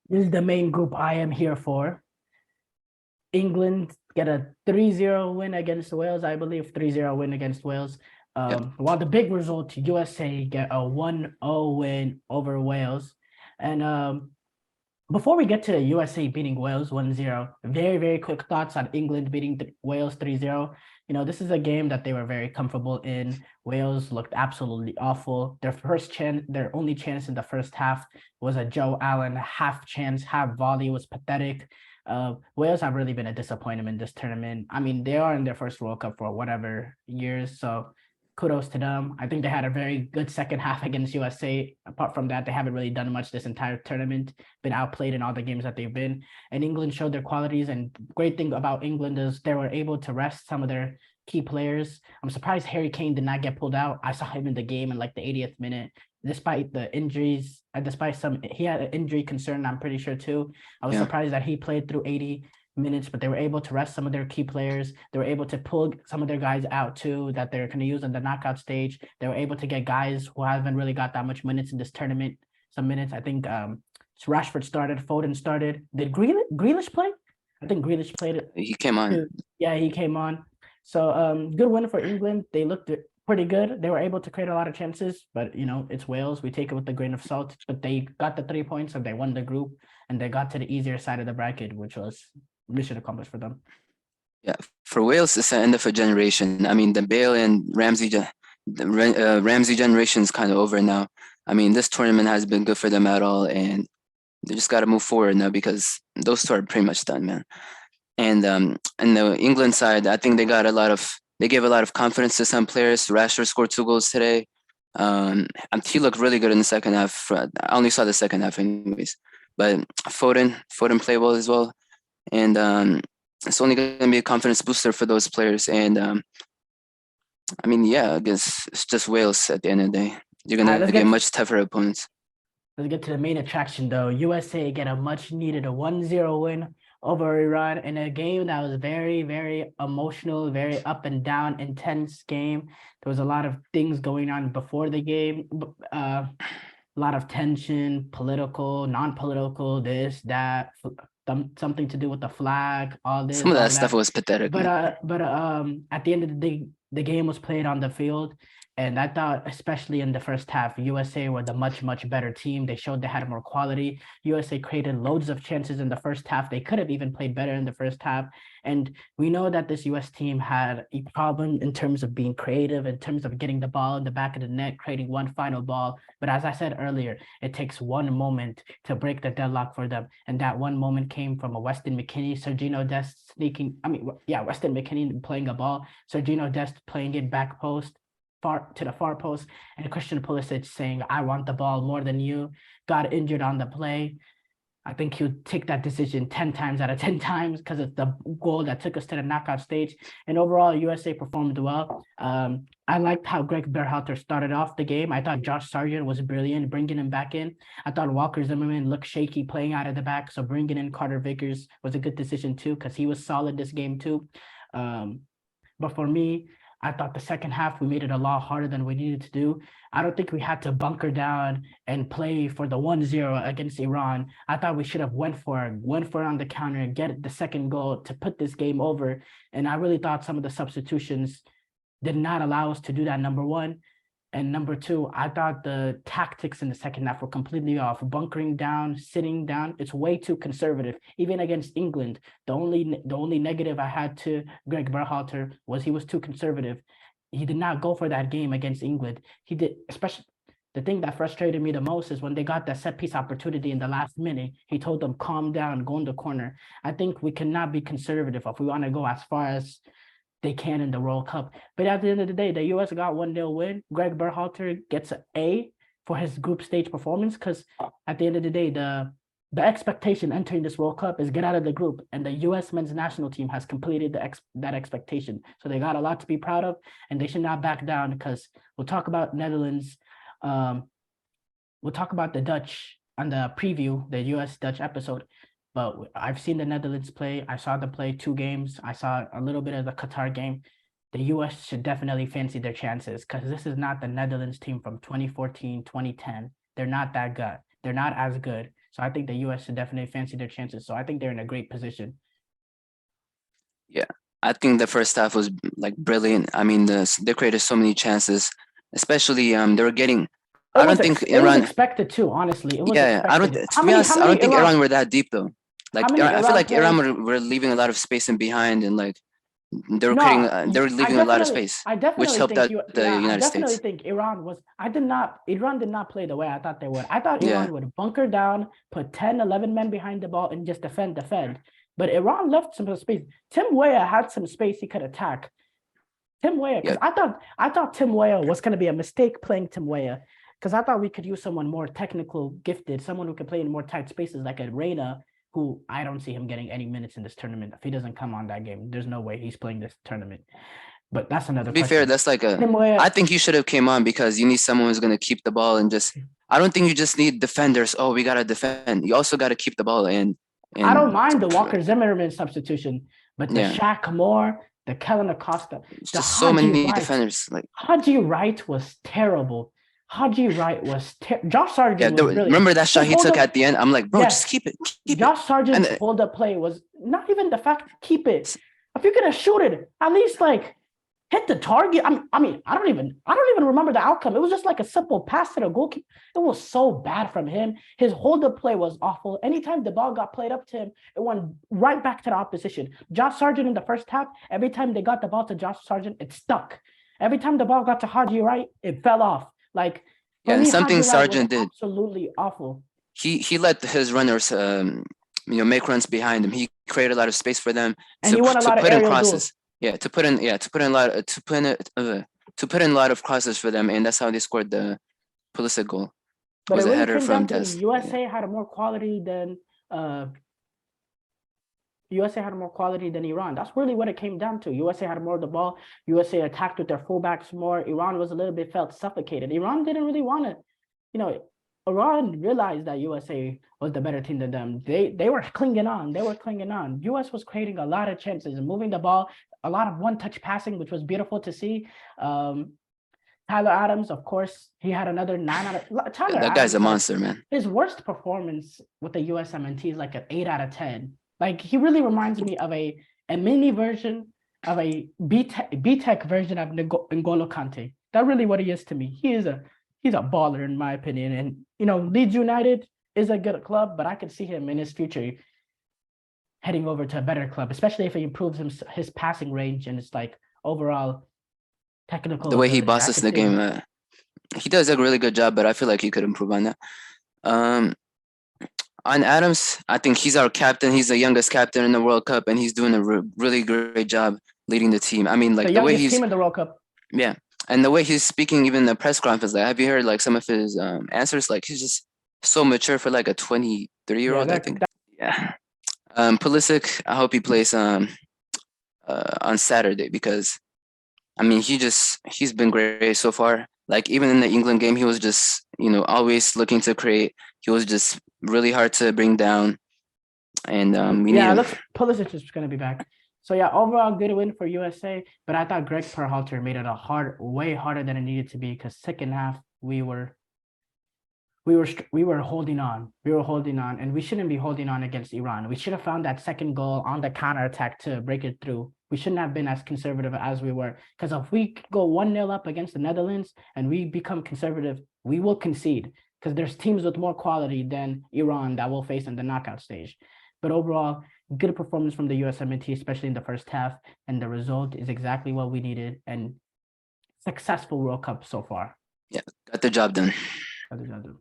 This is the main group I am here for. England get a 3-0 win against Wales, I believe 3-0 win against Wales. Yep. While the big result, USA get a 1-0 win over Wales. And before we get to USA beating Wales 1-0, very, very quick thoughts on England beating Wales 3-0. This is a game that they were very comfortable in. Wales looked absolutely awful. Their only chance in the first half was a Joe Allen half chance, half volley was pathetic. Wales have really been a disappointment in this tournament. I mean, they are in their first World Cup for whatever years, so kudos to them. I think they had a very good second half against USA. Apart from that, they haven't really done much this entire tournament, been outplayed in all the games that they've been. And England showed their qualities. And great thing about England is they were able to rest some of their key players. I'm surprised Harry Kane did not get pulled out. I saw him in the game in like the 80th minute, despite the injuries, despite he had an injury concern, I'm pretty sure too. I was Yeah. surprised that he played through 80 minutes, but they were able to rest some of their key players. They were able to pull some of their guys out too that they're going to use in the knockout stage. They were able to get guys who haven't really got that much minutes in this tournament. Some minutes, I think. Rashford started, Foden started. Did Grealish play? I think Grealish played it He came on. too. Yeah, he came on. So good win for England. They looked pretty good. They were able to create a lot of chances, but it's Wales. We take it with a grain of salt. But they got the 3 points and they won the group and they got to the easier side of the bracket, which was mission accomplished for them. Yeah. For Wales, it's the end of a generation. I mean, the Bale and Ramsey generation is kind of over now. I mean, this tournament hasn't been good for them at all, and they just got to move forward now because those two are pretty much done, man. And the England side, I think they gave a lot of confidence to some players. Rashford scored 2 goals today. He looked really good in the second half. I only saw the second half, anyways. But Foden played well as well, and it's only going to be a confidence booster for those players. And I mean, yeah, I guess it's just Wales at the end of the day. You're All right, gonna get much tougher opponents. let's get to the main attraction though. USA get a much needed 1-0 win over Iran in a game that was very, very emotional, very up and down, intense game. There was a lot of things going on before the game, a lot of tension, political, non-political, this, that, something to do with the flag, all Some this, of that all stuff that. was pathetic, man. But at the end of the day, the game was played on the field. And I thought, especially in the first half, USA were the much, much better team. They showed they had more quality. USA created loads of chances in the first half. They could have even played better in the first half. And we know that this US team had a problem in terms of being creative, in terms of getting the ball in the back of the net, creating one final ball. But as I said earlier, it takes one moment to break the deadlock for them. And that one moment came from a Weston McKennie, Sergino Dest Weston McKennie playing a ball, Sergino Dest playing it back post, far to the far post, and Christian Pulisic saying, "I want the ball more than you." Got injured on the play. I think he'll take that decision 10 times out of 10 times because it's the goal that took us to the knockout stage. And overall, USA performed well. I liked how Greg Berhalter started off the game. I thought Josh Sargent was brilliant, bringing him back in. I thought Walker Zimmerman looked shaky playing out of the back. So bringing in Carter Vickers was a good decision too because he was solid this game too. But for me, I thought the second half we made it a lot harder than we needed to do. I don't think we had to bunker down and play for the 1-0 against Iran. I thought we should have went for it on the counter and get the second goal to put this game over. And I really thought some of the substitutions did not allow us to do that, number one. And number two, I thought the tactics in the second half were completely off. Bunkering down, sitting down, it's way too conservative. Even against England, the only negative I had to Greg Berhalter was he was too conservative. He did not go for that game against England. He did, especially the thing that frustrated me the most is when they got that set piece opportunity in the last minute, he told them, calm down, go in the corner. I think we cannot be conservative if we want to go as far as they can in the World Cup. But at the end of the day, the US got 1-0 win. Greg Berhalter gets an A for his group stage performance because at the end of the day, the expectation entering this World Cup is get out of the group, and the U.S. men's national team has completed that expectation. So they got a lot to be proud of, and they should not back down because we'll talk about Netherlands. We'll talk about the Dutch on the preview, the U.S. Dutch episode. But I've seen the Netherlands play. I saw them play 2 games. I saw a little bit of the Qatar game. The US should definitely fancy their chances because this is not the Netherlands team from 2014, 2010. They're not that good. They're not as good. So I think the US should definitely fancy their chances. So I think they're in a great position. Yeah, I think the first half was like brilliant. I mean, they created so many chances, especially they were getting. I don't think It was Iran. expected too, honestly. It was Yeah, I don't. expected. To be honest, I don't think Iran were that deep though. How Like many I feel Iran like Iran players? were leaving a lot of space in behind, and like No, they were leaving a lot of space, I which definitely helped think out you, the yeah, I United definitely States. think Iran did not play the way I thought they would. I thought Yeah, Iran would bunker down, put 10, 11 men behind the ball and just defend. But Iran left some space. Tim Weah had some space he could attack. Tim Weah, because yeah, I thought Tim Weah was going to be a mistake playing Tim Weah, because I thought we could use someone more technical, gifted, someone who could play in more tight spaces like a Reina, who I don't see him getting any minutes in this tournament. If he doesn't come on that game, there's no way he's playing this tournament. But that's another to be fair, question. that's like a. Tim Weah, I think you should have came on because you need someone who's gonna keep the ball and just. I don't think you just need defenders. Oh, we gotta defend. You also gotta keep the ball I don't and mind the Walker Zimmerman substitution, but the yeah, Shaq Moore, the Kellen Acosta, it's the just so Haji many Wright. defenders. Like Haji Wright was terrible. Haji Wright was Josh yeah, Sargent was brilliant. remember that His shot he hold took up, at the end? I'm like, bro, yes, just keep it. Josh Sargent's And hold up play was not even the fact keep it. If you're gonna shoot it, at least like hit the target. I don't even remember the outcome. It was just like a simple pass to the goalkeeper. It was so bad from him. His hold up play was awful. Anytime the ball got played up to him, it went right back to the opposition. Josh Sargent in the first half, every time they got the ball to Josh Sargent, it stuck. Every time the ball got to Haji Wright, it fell off. Like yeah, for and me, something Haji Wright was Sargent did. absolutely awful. He let his runners make runs behind him. He created a lot of space for them And he won a to lot of put in aerial duels. crosses. Yeah, to put in a lot to put in a lot of crosses for them, and that's how they scored the Pulisic goal. But it Was a really header came from down to Des. Yeah. USA had more quality than USA had more quality than Iran. That's really what it came down to. USA had more of the ball. USA attacked with their fullbacks more. Iran was a little bit felt suffocated. Iran didn't really want to, you know, Iran realized that USA was the better team than them. They were clinging on. They were clinging on. US was creating a lot of chances and moving the ball, a lot of one-touch passing, which was beautiful to see. Tyler Adams, of course, he had another 9 out of Yeah, Tyler that guy's Adams a had monster, man. his worst performance with the USMNT is like an 8 out of 10. Like he really reminds me of a mini version of a B-Tech version of N'Golo Kante. That's really what he is to me. He's a baller in my opinion. And Leeds United is a good club, but I could see him in his future heading over to a better club, especially if he improves his passing range and it's like overall technical The way he ability. I bosses could the see game, him. he does a really good job, but I feel like he could improve on that. Um, on Adams, I think he's our captain. He's the youngest captain in the World Cup, and he's doing a really great job leading the team. I mean, The like the way youngest he's team in the World Cup. yeah, and the way he's speaking, even in the press conference. Like, have you heard like some of his answers? Like, he's just so mature for like a 23-year-old. I think. Yeah. Pulisic, I hope he plays on Saturday because I mean he's been great so far. Like even in the England game, he was just always looking to create. He was just really hard to bring down, and we need him. Pulisic is going to be back. So yeah, overall good win for USA. But I thought Greg Berhalter made it way harder than it needed to be because second half we were holding on. We were holding on, and we shouldn't be holding on against Iran. We should have found that second goal on the counterattack to break it through. We shouldn't have been as conservative as we were. Because if we go 1-0 up against the Netherlands and we become conservative, we will concede. Because there's teams with more quality than Iran that we'll face in the knockout stage. But overall, good performance from the USMNT, especially in the first half. And the result is exactly what we needed. And successful World Cup so far. Yeah, got the job done. Got the job done.